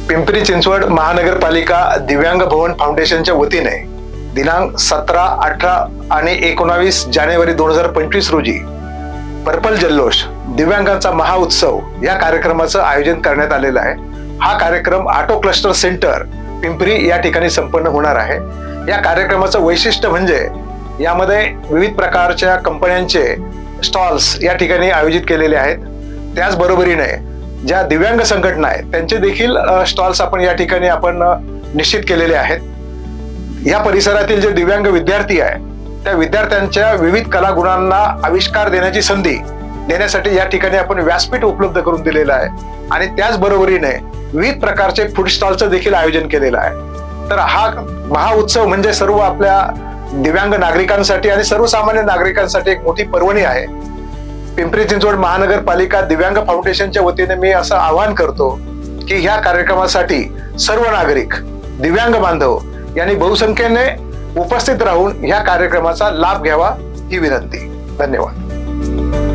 पिंपरी चिंचवड महानगरपालिका दिव्यांग भवन फाउंडेशनच्या वतीने दिनांक 17, 18 आणि 19 जानेवारी 2025 रोजी पर्पल जल्लोष दिव्यांगांचा महाउत्सव या कार्यक्रमाचं आयोजन करण्यात आलेलं आहे। हा कार्यक्रम ऑटो क्लस्टर सेंटर पिंपरी या ठिकाणी संपन्न होणार आहे। या कार्यक्रमाचं वैशिष्ट्य म्हणजे यामध्ये विविध प्रकारच्या कंपन्यांचे स्टॉल्स या ठिकाणी आयोजित केलेले आहेत। त्याचबरोबरीने ज्या दिव्यांग संघटना आहेत त्यांचे देखील स्टॉल्स आपण या ठिकाणी निश्चित केलेले आहेत। या परिसरातील जे दिव्यांग विद्यार्थी आहे त्या विद्यार्थ्यांच्या विविध कलागुणांना आविष्कार देण्याची संधी देण्यासाठी या ठिकाणी आपण व्यासपीठ उपलब्ध करून दिलेलं आहे आणि त्याचबरोबरीने विविध प्रकारचे फूड स्टॉलचं देखील आयोजन केलेलं आहे। तर हा महाउत्सव म्हणजे सर्व आपल्या दिव्यांग नागरिकांसाठी आणि सर्वसामान्य नागरिकांसाठी एक मोठी पर्वणी आहे। पिंपरी चिंचवड महानगरपालिका दिव्यांग फाउंडेशनच्या वतीने मी असं आवाहन करतो की ह्या कार्यक्रमासाठी सर्व नागरिक दिव्यांग बांधव यांनी बहुसंख्येने उपस्थित राहून ह्या कार्यक्रमाचा लाभ घ्यावा ही विनंती। धन्यवाद।